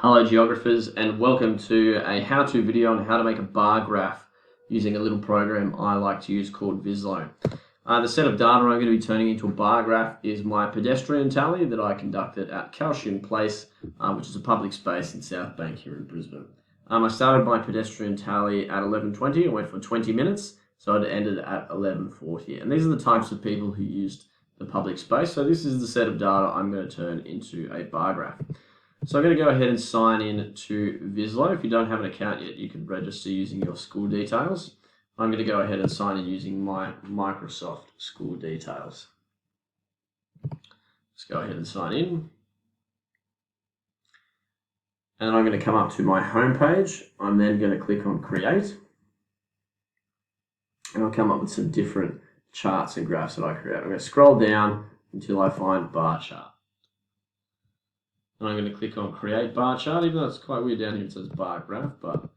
Hello geographers, and welcome to a how-to video on how to make a bar graph using a little program I like to use called Vislo. The set of data I'm going to be turning into a bar graph is my pedestrian tally that I conducted at Calcium Place, which is a public space in South Bank here in Brisbane. I started my pedestrian tally at 11:20. I went for 20 minutes, so it ended at 11:40. And these are the types of people who used the public space. So this is the set of data I'm going to turn into a bar graph. So I'm going to go ahead and sign in to Vislo. If you don't have an account yet, you can register using your school details. I'm going to go ahead and sign in using my Microsoft school details. Let's go ahead and sign in. And I'm going to come up to my home page. I'm then going to click on Create. And I'll come up with some different charts and graphs that I create. I'm going to scroll down until I find bar chart. And I'm going to click on Create Bar Chart, even though it's quite weird down here it says Bar Graph, but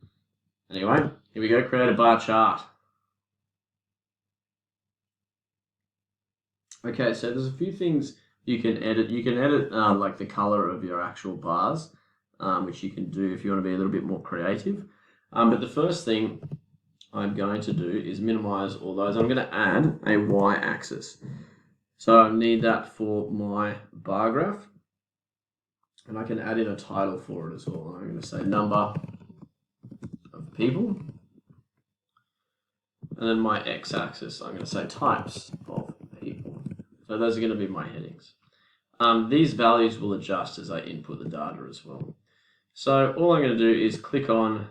anyway, here we go, create a bar chart. Okay, so there's a few things you can edit. You can edit like the color of your actual bars, which you can do if you want to be a little bit more creative. But the first thing I'm going to do is minimize all those. I'm going to add a y-axis. So I need that for my bar graph. And I can add in a title for it as well. I'm going to say number of people. And then my x-axis, I'm going to say types of people. So those are going to be my headings. These values will adjust as I input the data as well. So all I'm going to do is click on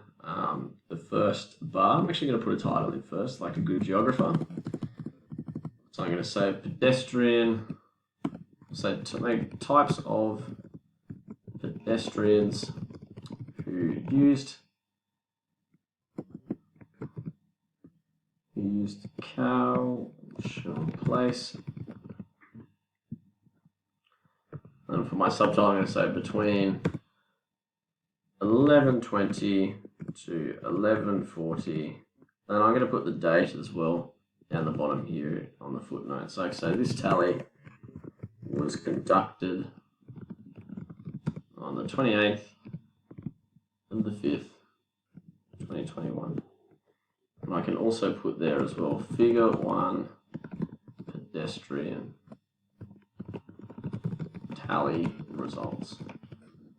the first bar. I'm actually going to put a title in first, like a good geographer. So I'm going to say pedestrian, say to make types of pedestrians who used Calcium Place. And for my subtitle, I'm going to say between 11:20 to 11:40. And I'm going to put the date as well down the bottom here on the footnote. So I say this tally was conducted on the 28th of the 5th, 2021. And I can also put there as well, figure 1 pedestrian tally results.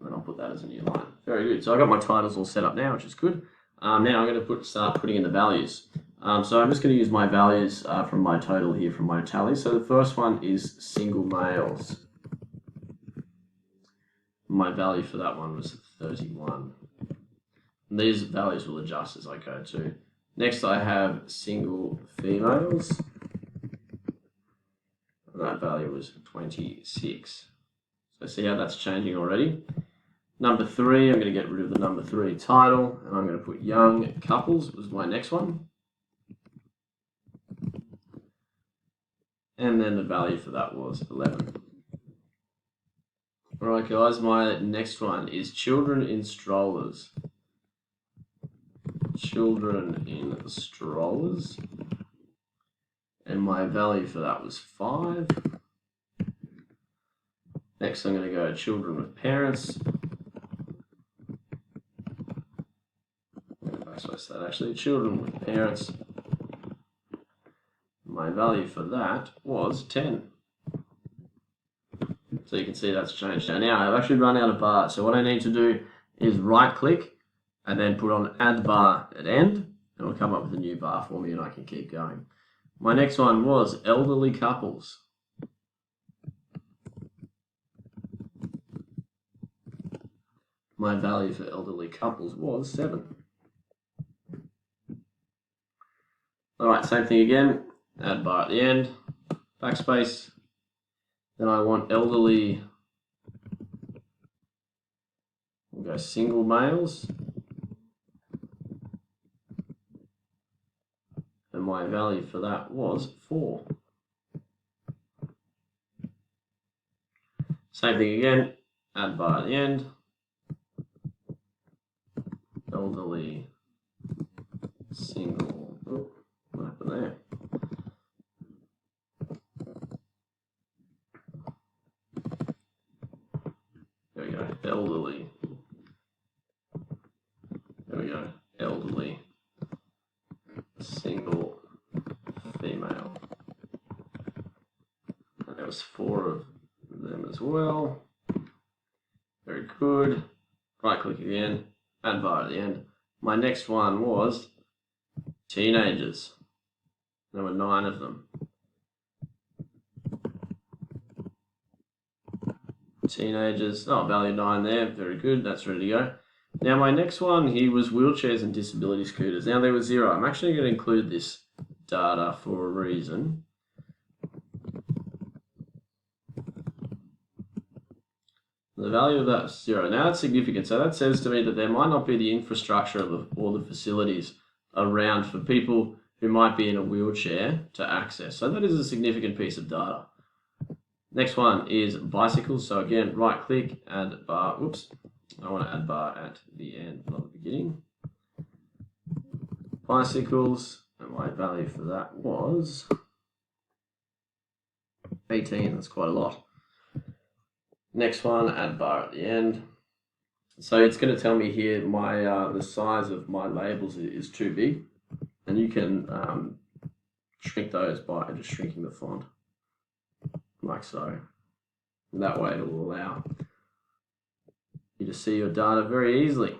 And I'll put that as a new line. Very good. So I've got my titles all set up now, which is good. Now I'm going to start putting in the values. So I'm just going to use my values from my total here from my tally. So the first one is single males. My value for that one was 31. And these values will adjust as I go too. Next I have single females. And that value was 26. So see how that's changing already? Number 3, I'm going to get rid of the number 3 title, and I'm going to put young couples was my next one. And then the value for that was 11. Alright guys, my next one is children in strollers. Children in strollers. And my value for that was 5. Next I'm going to go children with parents. That actually, children with parents. My value for that was 10. So you can see that's changed. Now I've actually run out of bars. So what I need to do is right click and then put on add bar at end, and it'll come up with a new bar for me and I can keep going. My next one was elderly couples. My value for elderly couples was 7. Alright, same thing again, add bar at the end, backspace. Then I want elderly, we'll go single males. And my value for that was 4. Same thing again, add bar at the end. Elderly, single, oh, what happened there? There we go, elderly, elderly, single, female. And there was 4 of them as well. Very good. Right click again, add bar at the end. My next one was teenagers. There were 9 of them. Teenagers, oh, value 9 there, very good, that's ready to go. Now my next one here was wheelchairs and disability scooters. Now there was 0. I'm actually going to include this data for a reason. The value of that is 0. Now that's significant. So that says to me that there might not be the infrastructure of all the facilities around for people who might be in a wheelchair to access. So that is a significant piece of data. Next one is bicycles. So again, right click, add bar. Oops, I want to add bar at the end, not the beginning. Bicycles, and my value for that was 18. That's quite a lot. Next one, add bar at the end. So it's going to tell me here my the size of my labels is too big, and you can shrink those by just shrinking the font, like so. And that way it will allow you to see your data very easily.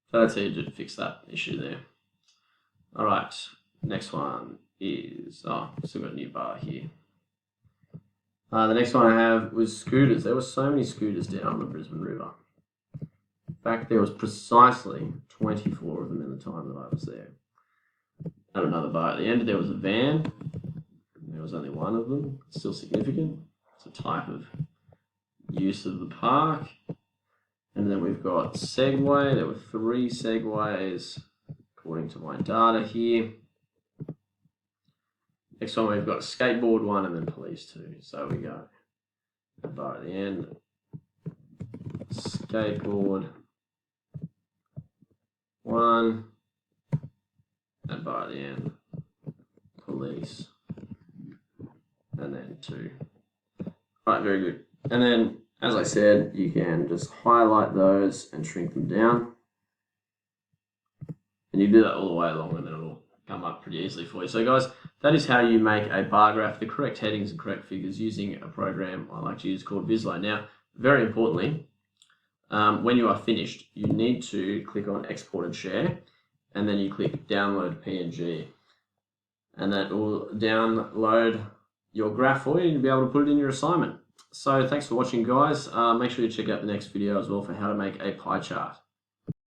So that's how you fix that issue there. All right, next one is, still got a new bar here. The next one I have was scooters. There were so many scooters down the Brisbane River. In fact, there was precisely 24 of them in the time that I was there. And another bar at the end. There was a van. There was only 1 of them. It's still significant. It's a type of use of the park. And then we've got Segway. There were 3 Segways according to my data here. Next one we've got skateboard 1 and then police 2. So we go a bar at the end. Skateboard 1 and bar at the end. Police and then 2. Right, very good. And then, as I said, you can just highlight those and shrink them down. And you do that all the way along and then it'll come up pretty easily for you. So guys, that is how you make a bar graph, the correct headings and correct figures using a program I like to use called VisLo. Now, very importantly, when you are finished, you need to click on export and share, and then you click download PNG. And that will download your graph for you and you'll be able to put it in your assignment. So thanks for watching, guys. Make sure you check out the next video as well for how to make a pie chart.